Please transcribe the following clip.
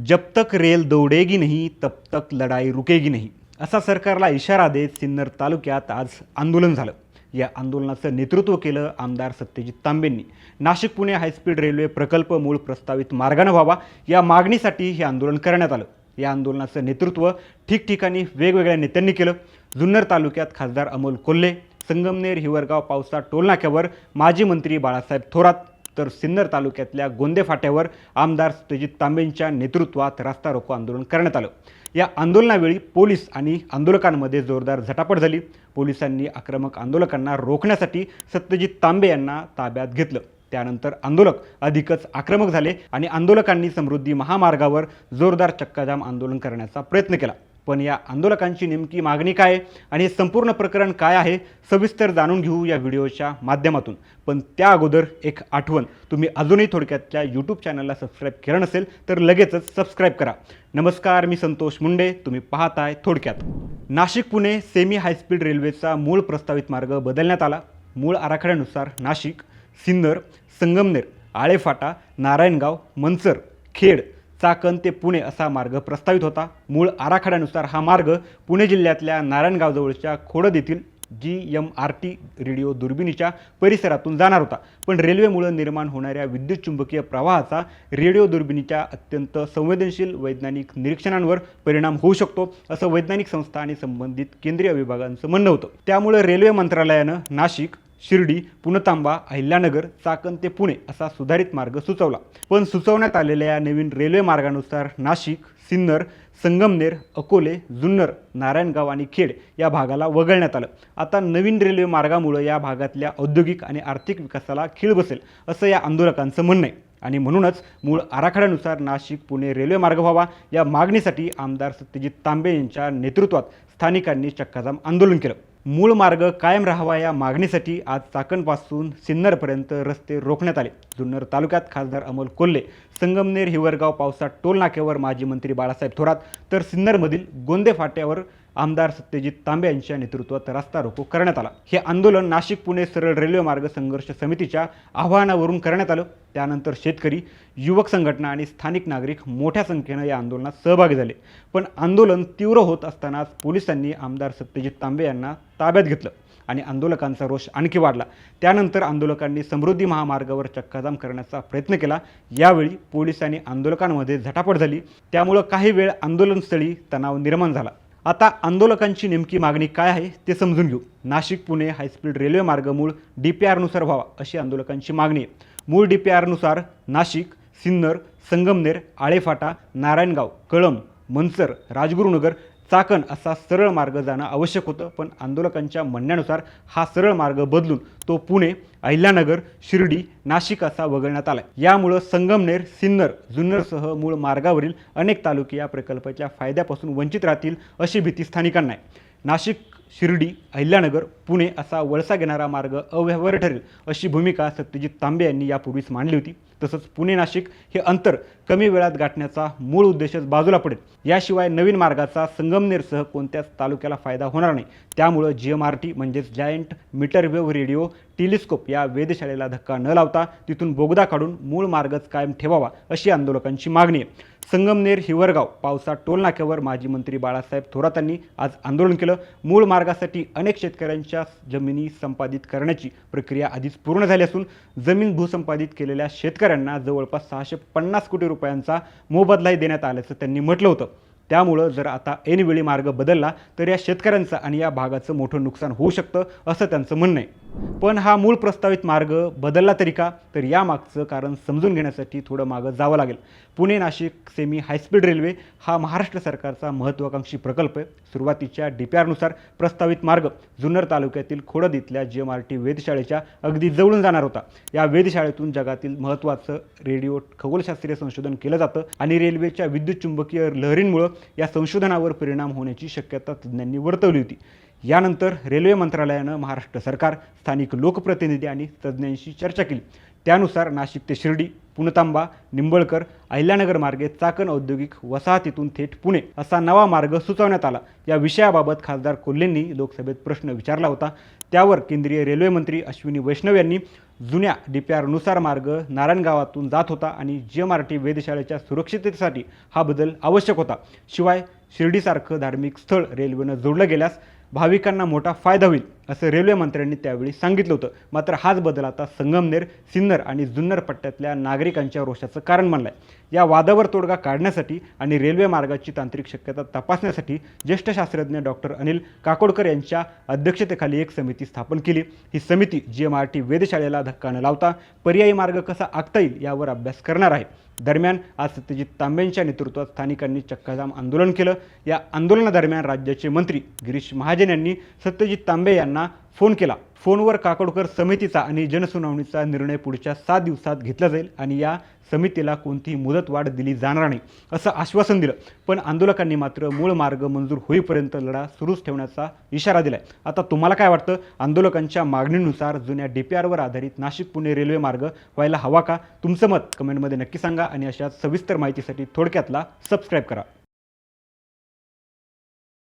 जब तक रेल दौड़ेगी नहीं तब तक लढाई रुकेगी नहीं असा सरकारला इशारा देत सिन्नर तालुक्यात आज आंदोलन झालं। या आंदोलनाचं नेतृत्व केलं आमदार सत्यजित तांबेंनी। नाशिक पुणे हायस्पीड रेल्वे प्रकल्प मूळ प्रस्तावित मार्गाने व्हावा या मागणीसाठी हे आंदोलन करण्यात आलं। या आंदोलनाचं नेतृत्व ठिकठिकाणी वेगवेगळ्या नेत्यांनी केलं। जुन्नर तालुक्यात खासदार अमोल कोल्हे, संगमनेर हिवरगाव पावसा टोलनाक्यावर माजी मंत्री बाळासाहेब थोरात, तर सिन्नर तालुक्यातल्या गोंदे फाट्यावर आमदार सत्यजित तांबेंच्या नेतृत्वात रास्ता रोको आंदोलन करण्यात आलं। या आंदोलनावेळी पोलीस आणि आंदोलकांमध्ये जोरदार झटापट झाली। पोलिसांनी आक्रमक आंदोलकांना रोखण्यासाठी सत्यजित तांबे यांना ताब्यात घेतलं। त्यानंतर आंदोलक अधिकच आक्रमक झाले आणि आंदोलकांनी समृद्धी महामार्गावर जोरदार चक्काजाम आंदोलन करण्याचा प्रयत्न केला। पण या आंदोलकांची नेमकी मागणी काय आणि हे संपूर्ण प्रकरण काय आहे सविस्तर जाणून घेऊ या व्हिडिओच्या माध्यमातून। पण त्या अगोदर एक आठवण, तुम्ही अजूनही थोडक्यातच्या यूट्यूब चॅनलला सबस्क्राईब केलं नसेल तर लगेचच सबस्क्राईब करा। नमस्कार, मी संतोष मुंडे, तुम्ही पाहताय थोडक्यात। नाशिक पुणे सेमी हायस्पीड रेल्वेचा मूळ प्रस्तावित मार्ग बदलण्यात आला। मूळ आराखड्यानुसार नाशिक, सिन्नर, संगमनेर, आळेफाटा, नारायणगाव, मनसर, खेड, चाकण ते पुणे असा मार्ग प्रस्तावित होता। मूळ आराखड्यानुसार हा मार्ग पुणे जिल्ह्यातल्या नारायणगावजवळच्या खोडद येथील GMRT रेडिओ दुर्बिणीच्या परिसरातून जाणार होता। पण रेल्वेमुळे निर्माण होणाऱ्या विद्युत चुंबकीय प्रवाहाचा रेडिओ दुर्बिणीच्या अत्यंत संवेदनशील वैज्ञानिक निरीक्षणांवर परिणाम होऊ शकतो असं वैज्ञानिक संस्था आणि संबंधित केंद्रीय विभागांचं म्हणणं होतं। त्यामुळे रेल्वे मंत्रालयानं नाशिक, शिर्डी, पुणतांबा, अहिल्यानगर, चाकण ते पुणे असा सुधारित मार्ग सुचवला। पण सुचवण्यात आलेल्या नवीन रेल्वे मार्गानुसार नाशिक, सिन्नर, संगमनेर, अकोले, जुन्नर, नारायणगाव आणि खेड या भागाला वगळण्यात आलं। आता नवीन रेल्वे मार्गामुळे या भागातल्या औद्योगिक आणि आर्थिक विकासाला खीळ बसेल असं या आंदोलकांचं म्हणणं आहे आणि म्हणूनच मूळ आराखड्यानुसार नाशिक पुणे रेल्वे मार्ग व्हावा या मागणीसाठी आमदार सत्यजित तांबे यांच्या नेतृत्वात स्थानिकांनी चक्काजाम आंदोलन केलं। मूळ मार्ग कायम राहावा या मागणीसाठी आज चाकणपासून सिन्नरपर्यंत रस्ते रोखण्यात आले। जुन्नर तालुक्यात खासदार अमोल कोल्हे, संगमनेर हिवरगाव पावसा टोल नाक्यावर माजी मंत्री बाळासाहेब थोरात, तर सिन्नरमधील गोंदे फाट्यावर आमदार सत्यजित तांबे यांच्या नेतृत्वात रास्ता रोको करण्यात आला। हे आंदोलन नाशिक पुणे सरळ रेल्वे मार्ग संघर्ष समितीच्या आवाहनावरून करण्यात आलं। त्यानंतर शेतकरी, युवक संघटना आणि स्थानिक नागरिक मोठ्या संख्येने या आंदोलनात सहभागी झाले। पण आंदोलन तीव्र होत असतानाच पोलिसांनी आमदार सत्यजित तांबे यांना ताब्यात घेतलं आणि आंदोलकांचा रोष आणखी वाढला। त्यानंतर आंदोलकांनी समृद्धी महामार्गावर चक्काजाम करण्याचा प्रयत्न केला। यावेळी पोलीस आणि आंदोलकांमध्ये झटापट झाली, त्यामुळे काही वेळ आंदोलनस्थळी तणाव निर्माण झाला। आता आंदोलकांची नेमकी मागणी काय आहे ते समजून घेऊ। नाशिक पुणे हायस्पीड रेल्वे मार्ग मूळ DPR नुसार व्हावा अशी आंदोलकांची मागणी आहे। मूळ DPR नुसार नाशिक, सिन्नर, संगमनेर, आळेफाटा, नारायणगाव, कळंब, मनसर, राजगुरुनगर, चाकण असा सरळ मार्ग जाणं आवश्यक होतं। पण आंदोलकांच्या म्हणण्यानुसार हा सरळ मार्ग बदलून तो पुणे, अहिल्यानगर, शिर्डी, नाशिक असा वगळण्यात आला। यामुळे संगमनेर, सिन्नर, जुन्नरसह मूळ मार्गावरील अनेक तालुके या प्रकल्पाच्या फायद्यापासून वंचित राहतील अशी भीती स्थानिकांना आहे। नाशिक, शिर्डी, अहिल्यानगर, पुणे असा वळसा घेणारा मार्ग अव्यवहार्य ठरेल अशी भूमिका सत्यजित तांबे यांनी यापूर्वीच मांडली होती। तसंच पुणे नाशिक हे अंतर कमी वेळात गाठण्याचा मूळ उद्देशच बाजूला पडेल। याशिवाय नवीन मार्गाचा संगमनेरसह कोणत्याच तालुक्याला फायदा होणार नाही। त्यामुळे GMRT म्हणजेच giant metre wave radio telescope या वेधशाळेला धक्का न लावता तिथून बोगदा काढून मूळ मार्गच कायम ठेवावा अशी आंदोलकांची मागणी आहे। संगमनेर हिवरगाव पावसा टोल नाक्यावर माजी मंत्री बाळासाहेब थोरातांनी आज आंदोलन केलं। मूळ मार्गासाठी अनेक शेतकऱ्यांच्या जमिनी संपादित करण्याची प्रक्रिया आधीच पूर्ण झाली असून जमीन भूसंपादित केलेल्या शेतकऱ्यांना जवळपास 650 कोटी रुपयांचा मोबदलाही देण्यात आल्याचं त्यांनी म्हटलं होतं। त्यामुळं जर आता ऐनवेळी मार्ग बदलला तर या शेतकऱ्यांचं आणि या भागाचं मोठं नुकसान होऊ शकतं असं त्यांचं म्हणणं आहे। पण हा मूळ प्रस्तावित मार्ग बदलला तरी का, तर यामागचं कारण समजून घेण्यासाठी थोडं मागं जावं लागेल। Pune Nashik semi high speed railway हा महाराष्ट्र सरकारचा महत्त्वाकांक्षी प्रकल्प आहे। सुरुवातीच्या DPR नुसार प्रस्तावित मार्ग जुन्नर तालुक्यातील खोडद इथल्या GMRT वेधशाळेच्या अगदी जवळून जाणार होता। या वेधशाळेतून जगातील महत्त्वाचं रेडिओ खगोलशास्त्रीय संशोधन केलं जातं आणि रेल्वेच्या विद्युत चुंबकीय लहरींमुळे या संशोधनावर परिणाम होण्याची शक्यता तज्ज्ञांनी वर्तवली होती। यानंतर रेल्वे मंत्रालयानं महाराष्ट्र सरकार, स्थानिक लोकप्रतिनिधी आणि तज्ज्ञांशी चर्चा केली। त्यानुसार नाशिक ते शिर्डी, पुणतांबा, निंबळकर, अहिल्यानगर मार्गे चाकण औद्योगिक वसाहतीतून थेट पुणे असा नवा मार्ग सुचवण्यात आला। या विषयाबाबत खासदार कोल्हेंनी लोकसभेत प्रश्न विचारला होता। त्यावर केंद्रीय रेल्वे मंत्री अश्विनी वैष्णव यांनी जुन्या DPRनुसार मार्ग नारायणगावातून जात होता आणि GMRT वेधशाळेच्या सुरक्षिततेसाठी हा बदल आवश्यक होता. शिवाय शिर्डीसारखं धार्मिक स्थळ रेल्वेनं जोडलं गेल्यास भाविकांना मोठा फायदा होईल असं रेल्वे मंत्र्यांनी त्यावेळी सांगितलं होतं. मात्र हाच बदल आता संगमनेर, सिन्नर आणि जुन्नर पट्ट्यातल्या नागरिकांच्या रोषाचं कारण बनलाय. या वादावर तोडगा काढण्यासाठी आणि रेल्वे मार्गाची तांत्रिक शक्यता तपासण्यासाठी ज्येष्ठ शास्त्रज्ञ डॉक्टर अनिल काकोडकर यांच्या अध्यक्षतेखाली एक समिती स्थापन केली. ही समिती GMRT वेधशाळेला धक्का न लावता पर्यायी मार्ग कसा आखता येईल यावर अभ्यास करणार आहे. दरम्यान आज सत्यजित तांबेंच्या नेतृत्वात स्थानिकांनी चक्काजाम आंदोलन केलं. या आंदोलनादरम्यान राज्याचे मंत्री गिरीश महाजन यांनी सत्यजित तांबे यांना फोन केला. फोनवर काकोडकर समितीचा आणि जनसुनावणीचा निर्णय पुढच्या 7 दिवसात घेतला जाईल आणि या समितीला कोणतीही मुदतवाढ दिली जाणार नाही असं आश्वासन दिलं. पण आंदोलकांनी मात्र मूळ मार्ग मंजूर होईपर्यंत लढा सुरूच ठेवण्याचा इशारा दिलाय. आता तुम्हाला काय वाटतं? आंदोलकांच्या मागणीनुसार जुन्या DPRवर आधारित नाशिक पुणे रेल्वे मार्ग व्हायला हवा का? तुमचं मत कमेंटमध्ये नक्की सांगा आणि अशाच सविस्तर माहितीसाठी थोडक्यातला सबस्क्राईब करा.